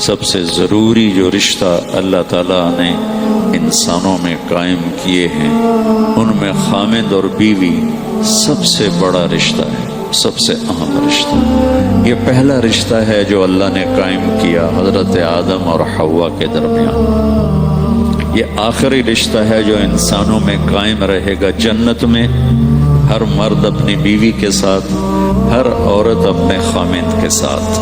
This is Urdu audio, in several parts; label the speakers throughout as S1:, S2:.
S1: سب سے ضروری جو رشتہ اللہ تعالیٰ نے انسانوں میں قائم کیے ہیں ان میں خامد اور بیوی سب سے بڑا رشتہ ہے، سب سے اہم رشتہ۔ یہ پہلا رشتہ ہے جو اللہ نے قائم کیا حضرت آدم اور حوا کے درمیان۔ یہ آخری رشتہ ہے جو انسانوں میں قائم رہے گا جنت میں۔ ہر مرد اپنی بیوی کے ساتھ، ہر عورت اپنے خامد کے ساتھ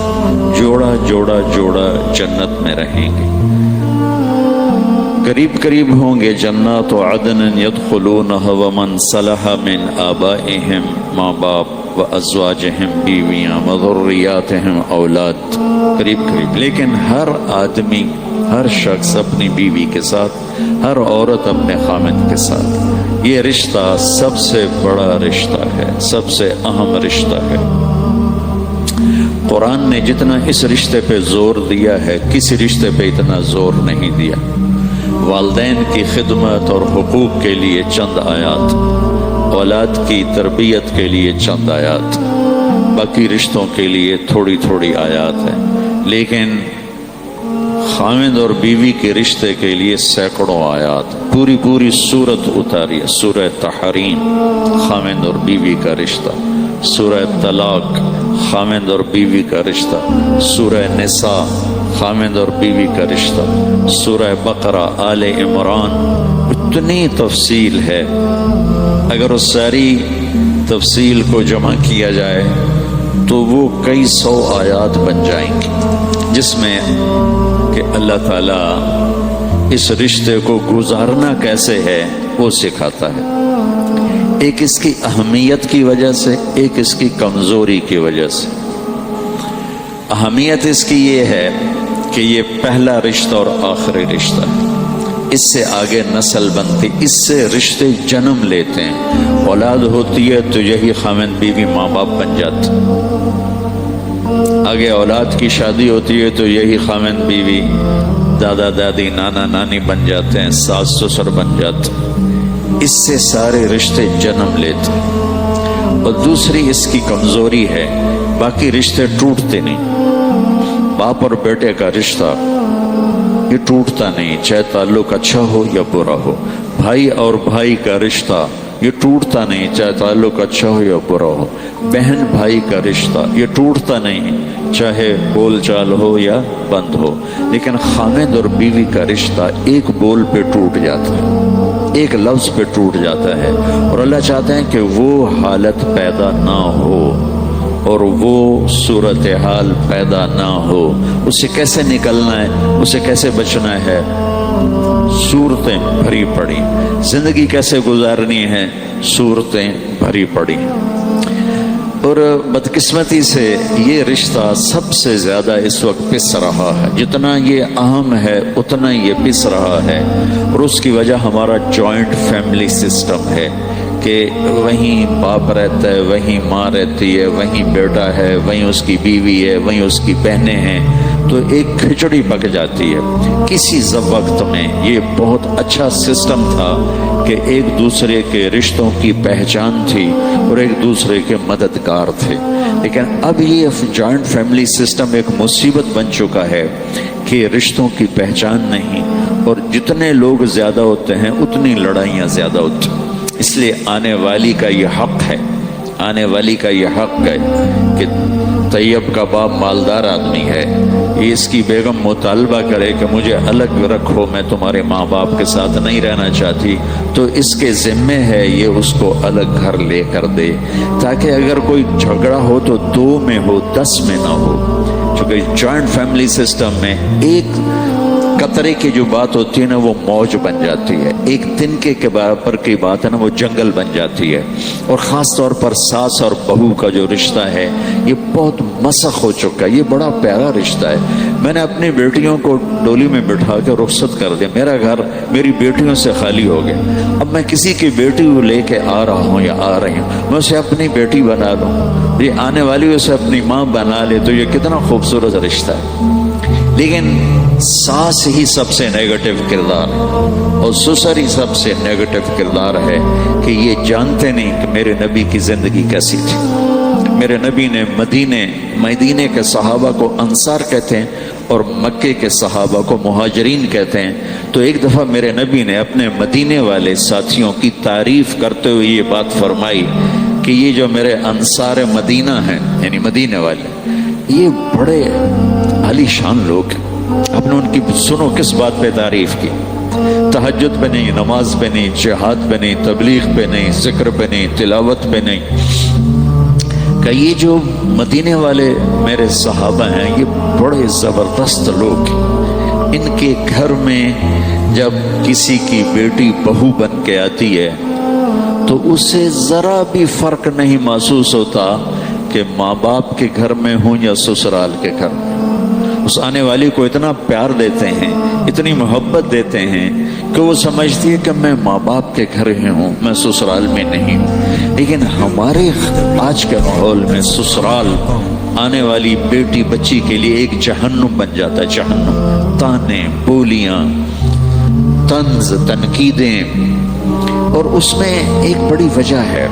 S1: جوڑا جوڑا جوڑا جنت میں رہیں گے۔ قریب قریب ہوں گے جنات عدن یدخلونها ومن صلح من آبائهم ماں باپ و ازواجہم بیویاں و ذریاتہم اولاد، قریب قریب۔ لیکن ہر آدمی، ہر شخص اپنی بیوی کے ساتھ، ہر عورت اپنے خامد کے ساتھ۔ یہ رشتہ سب سے بڑا رشتہ ہے، سب سے اہم رشتہ ہے۔ قرآن نے جتنا اس رشتے پہ زور دیا ہے کسی رشتے پہ اتنا زور نہیں دیا۔ والدین کی خدمت اور حقوق کے لیے چند آیات، اولاد کی تربیت کے لیے چند آیات، باقی رشتوں کے لیے تھوڑی تھوڑی آیات ہیں، لیکن خامد اور بیوی کے رشتے کے لیے سینکڑوں آیات، پوری پوری سورت اتاری ہے۔ سورہ تحریم خامد اور بیوی کا رشتہ، سورہ طلاق خامد اور بیوی کا رشتہ، سورہ نساء خامد اور بیوی کا رشتہ، سورہ بقرہ، آل عمران، اتنی تفصیل ہے۔ اگر اس ساری تفصیل کو جمع کیا جائے تو وہ کئی سو آیات بن جائیں گی، جس میں کہ اللہ تعالیٰ اس رشتے کو گزارنا کیسے ہے وہ سکھاتا ہے۔ ایک اس کی اہمیت کی وجہ سے، ایک اس کی کمزوری کی وجہ سے۔ اہمیت اس کی یہ ہے کہ یہ پہلا رشتہ اور آخری رشتہ ہے، اس سے آگے نسل بنتی، اس سے رشتے جنم لیتے ہیں۔ اولاد ہوتی ہے تو یہی خامد بیوی ماں باپ بن جاتے، آگے اولاد کی شادی ہوتی ہے تو یہی خامد بیوی دادا دادی نانا نانی بن جاتے ہیں، ساس سسر بن جاتے ہیں۔ اس سے سارے رشتے جنم لیتے ہیں۔ اور دوسری اس کی کمزوری ہے، باقی رشتے ٹوٹتے نہیں۔ باپ اور بیٹے کا رشتہ یہ ٹوٹتا نہیں، چاہے تعلق اچھا ہو یا برا ہو۔ بھائی اور بھائی کا رشتہ یہ ٹوٹتا نہیں، چاہے تعلق اچھا ہو یا برا ہو۔ بہن بھائی کا رشتہ یہ ٹوٹتا نہیں، چاہے بول چال ہو یا بند ہو۔ لیکن خامد اور بیوی کا رشتہ ایک بول پہ ٹوٹ جاتا ہے، ایک لفظ پہ ٹوٹ جاتا ہے، اور اللہ چاہتے ہیں کہ وہ حالت پیدا نہ ہو اور وہ صورتحال پیدا نہ ہو۔ اس سے کیسے نکلنا ہے، اس سے کیسے بچنا ہے؟ صورتیں بھری پڑی، زندگی کیسے گزارنی ہے، صورتیں بھری پڑی۔ اور بدقسمتی سے یہ رشتہ سب سے زیادہ اس وقت پس رہا ہے، جتنا یہ اہم ہے اتنا یہ پس رہا ہے۔ اور اس کی وجہ ہمارا جوائنٹ فیملی سسٹم ہے کہ وہیں باپ رہتا ہے، وہیں ماں رہتی ہے، وہیں بیٹا ہے، وہیں اس کی بیوی ہے، وہیں اس کی بہنیں ہیں، تو ایک کھچڑی پک جاتی ہے۔ کسی وقت میں یہ بہت اچھا سسٹم تھا کہ ایک دوسرے کے رشتوں کی پہچان تھی اور ایک دوسرے کے مددگار تھے، لیکن اب یہ جوائنٹ فیملی سسٹم ایک مصیبت بن چکا ہے کہ رشتوں کی پہچان نہیں، اور جتنے لوگ زیادہ ہوتے ہیں اتنی لڑائیاں زیادہ ہوتی ہیں۔ اس لیے آنے والی کا یہ حق ہے، آنے والی کا یہ حق ہے کہ طیب کا باپ مالدار آدمی ہے، یہ اس کی بیگم مطالبہ کرے کہ مجھے الگ رکھو، میں تمہارے ماں باپ کے ساتھ نہیں رہنا چاہتی، تو اس کے ذمے ہے یہ اس کو الگ گھر لے کر دے، تاکہ اگر کوئی جھگڑا ہو تو 2 میں ہو، 10 میں نہ ہو۔ چونکہ جوائنٹ فیملی سسٹم میں ایک قطرے کی جو بات ہوتی ہے نا وہ موج بن جاتی ہے، ایک تنکے کے برابر کی بات ہے نا وہ جنگل بن جاتی ہے۔ اور خاص طور پر ساس اور بہو کا جو رشتہ ہے یہ بہت مسخ ہو چکا ہے، یہ بڑا پیارا رشتہ ہے۔ میں نے اپنی بیٹیوں کو ڈولی میں بٹھا کے رخصت کر دیا، میرا گھر میری بیٹیوں سے خالی ہو گیا۔ اب میں کسی کی بیٹی کو لے کے آ رہا ہوں یا آ رہی ہوں، میں اسے اپنی بیٹی بنا لوں، یہ آنے والی اسے اپنی ماں بنا لے، تو یہ کتنا خوبصورت رشتہ ہے۔ لیکن ساس ہی سب سے نیگیٹو کردار اور سسر ہی سب سے نیگیٹو کردار ہے کہ یہ جانتے نہیں کہ میرے نبی کی زندگی کیسی تھی۔ میرے نبی نے مدینے کے صحابہ کو انصار کہتے ہیں، اور مکے کے صحابہ کو مہاجرین کہتے ہیں، تو ایک دفعہ میرے نبی نے اپنے مدینے والے ساتھیوں کی تعریف کرتے ہوئے یہ بات فرمائی کہ یہ جو میرے انصار مدینہ ہیں، یعنی مدینے والے، یہ بڑے عالی شان لوگ ہیں۔ آپ نے ان کی سنو کس بات پہ تعریف کی، تہجد پہ نہیں، نماز پہ نہیں، جہاد پہ نہیں، تبلیغ پہ نہیں، ذکر پہ نہیں، تلاوت پہ نہیں، کہ یہ جو مدینے والے میرے صحابہ ہیں یہ بڑے زبردست لوگ ہیں۔ ان کے گھر میں جب کسی کی بیٹی بہو بن کے آتی ہے تو اسے ذرا بھی فرق نہیں محسوس ہوتا کہ ماں باپ کے گھر میں ہوں یا سسرال کے گھر میں۔ اس آنے والی کو اتنا پیار دیتے ہیں، اتنی محبت دیتے ہیں کہ وہ سمجھتی ہے کہ میں ماں باپ کے گھر ہی ہوں، میں سسرال میں نہیں ہوں۔ لیکن ہمارے آج کے ماحول میں سسرال آنے والی بیٹی بچی کے لیے ایک جہنم بن جاتا ہے، جہنم، تانے، بولیاں، طنز، تنقیدیں، اور اس میں ایک بڑی وجہ ہے،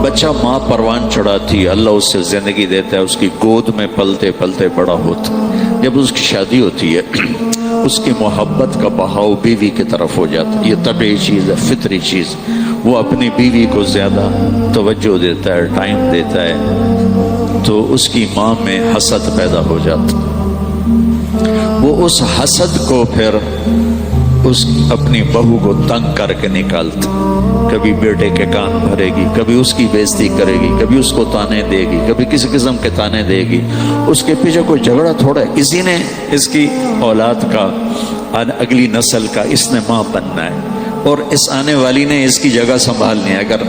S1: بچہ ماں پروان چڑھاتی ہے، اللہ اس سے زندگی دیتا ہے، اس کی گود میں پلتے پلتے بڑا ہوتا ہے۔ جب اس کی شادی ہوتی ہے اس کی محبت کا بہاؤ بیوی کی طرف ہو جاتا ہے، یہ طبیعی چیز ہے، فطری چیز۔ وہ اپنی بیوی کو زیادہ توجہ دیتا ہے، ٹائم دیتا ہے، تو اس کی ماں میں حسد پیدا ہو جاتا ہے۔ وہ اس حسد کو پھر اپنی بہو کو تنگ کر کے نکالتی، کبھی بیٹے کے کان بھرے گی، کبھی اس کی بےزتی کرے گی، کبھی اس کو تانے دے گی، کبھی کسی قسم کے تانے دے گی۔ اس کے پیچھے کوئی جھگڑا تھوڑا ہے، اسی نے اس کی اولاد کا، اگلی نسل کا اس نے ماں بننا ہے، اور اس آنے والی نے اس کی جگہ سنبھالنی ہے۔ اگر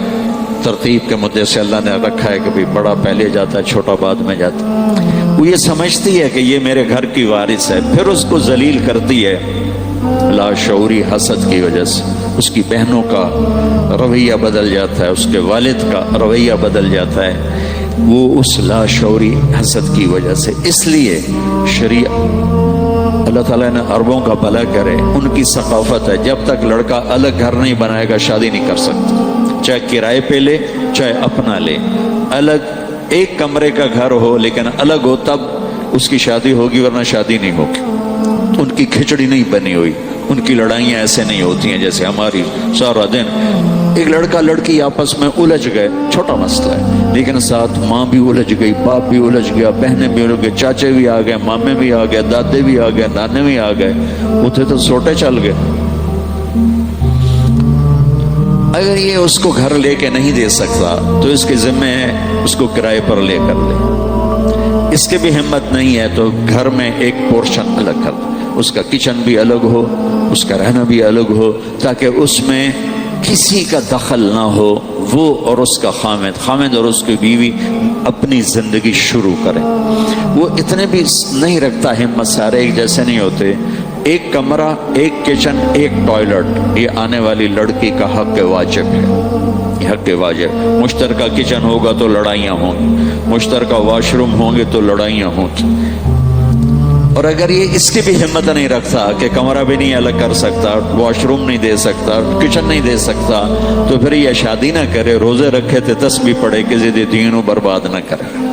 S1: ترتیب کے مدعے سے اللہ نے رکھا ہے کہ بھی بڑا پہلے جاتا ہے، چھوٹا بعد میں جاتا ہے، وہ یہ سمجھتی ہے کہ یہ میرے گھر کی وارث ہے، پھر اس کو ذلیل کرتی ہے لاشعوری حسد کی وجہ سے۔ اس کی بہنوں کا رویہ بدل جاتا ہے، اس کے والد کا رویہ بدل جاتا ہے، وہ اس لاشعوری حسد کی وجہ سے۔ اس لیے شریعت، اللہ تعالیٰ نے عربوں کا بھلا کرے، ان کی ثقافت ہے جب تک لڑکا الگ گھر نہیں بنائے گا شادی نہیں کر سکتا، چاہے کرائے پہ لے چاہے اپنا لے، الگ ایک کمرے کا گھر ہو لیکن الگ ہو تب اس کی شادی ہوگی، ورنہ شادی نہیں ہوگی۔ ان کی کھچڑی نہیں بنی ہوئی، ان کی لڑائیاں ایسے نہیں ہوتی ہیں جیسے ہماری سارا دن۔ ایک لڑکا لڑکی آپس میں الجھ گئے، چھوٹا مسئلہ ہے، لیکن ساتھ ماں بھی الجھ گئی، باپ بھی الجھ گیا، بہنیں بھی الجھ گئے، چاچے بھی آ گئے، مامے بھی آ گئے، دادے بھی آ گئے، نانے بھی آ گئے، اتنے تو سوٹے چل گئے۔ اگر یہ اس کو گھر لے کے نہیں دے سکتا تو اس کے ذمہ ہے اس کو کرائے پر لے کر لے۔ اس کے بھی ہمت نہیں ہے تو گھر میں ایک پورشن الگ کر دے، اس کا کچن بھی الگ ہو، اس کا رہنا بھی الگ ہو، تاکہ اس میں کسی کا دخل نہ ہو۔ وہ اور اس کا خامد اور اس کی بیوی اپنی زندگی شروع کریں۔ وہ اتنے بھی نہیں رکھتا ہمت، سارے ایک جیسے نہیں ہوتے۔ ایک کمرہ، ایک کچن، ایک ٹوائلٹ، یہ آنے والی لڑکی کا حق واجب ہے، یہ حق واجب۔ مشترکہ کچن ہوگا تو لڑائیاں ہوں گی، مشترکہ واش روم ہوں گے تو لڑائیاں ہوں گی۔ اور اگر یہ اس کی بھی ہمت نہیں رکھتا کہ کمرہ بھی نہیں الگ کر سکتا، واش روم نہیں دے سکتا، کچن نہیں دے سکتا، تو پھر یہ شادی نہ کرے، روزے رکھے تھے تسبیح پڑھے، کسی دینوں برباد نہ کرے۔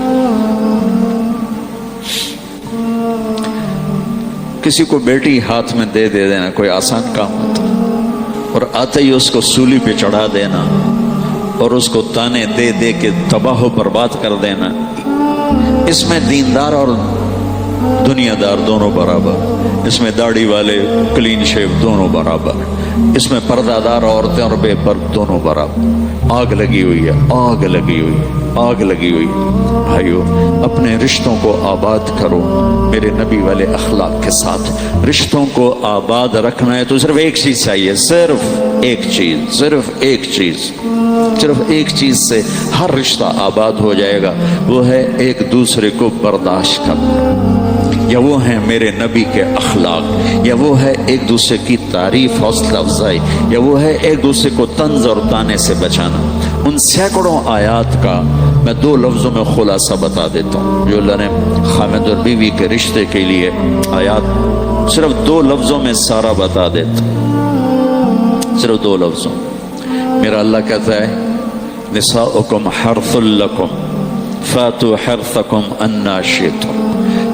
S1: کسی کو بیٹی ہاتھ میں دے دینا کوئی آسان کام ہوتا، اور آتے ہی اس کو سولی پہ چڑھا دینا اور اس کو تانے دے دے کے تباہ و برباد کر دینا، اس میں دیندار اور دنیا دار دونوں برابر، اس میں داڑھی والے کلین شیو دونوں برابر، اس میں پردہ دار عورتیں اور بے پرد دونوں برابر۔ آگ لگی ہوئی ہے، آگ لگی ہوئی ہے، آگ لگی ہوئی ہے۔ بھائیو، اپنے رشتوں کو آباد کرو میرے نبی والے اخلاق کے ساتھ۔ رشتوں کو آباد رکھنا ہے تو صرف ایک چیز چاہیے، صرف ایک چیز، صرف ایک چیز، صرف ایک چیز سے ہر رشتہ آباد ہو جائے گا، وہ ہے ایک دوسرے کو برداشت کرنا، یا وہ ہیں میرے نبی کے اخلاق، یا وہ ہے ایک دوسرے کی تعریف، حوصلہ افزائی، یا وہ ہے ایک دوسرے کو طنز اور تانے سے بچانا۔ ان سینکڑوں آیات کا میں 2 لفظوں میں خلاصہ بتا دیتا ہوں جو اللہ نے خامد اور بیوی کے رشتے کے لیے آیات، صرف 2 لفظوں میں سارا بتا دیتا ہوں، صرف 2 لفظوں۔ میرا اللہ کہتا ہے نساؤکم حرث لکم فاتوا حرثکم انا شئتم،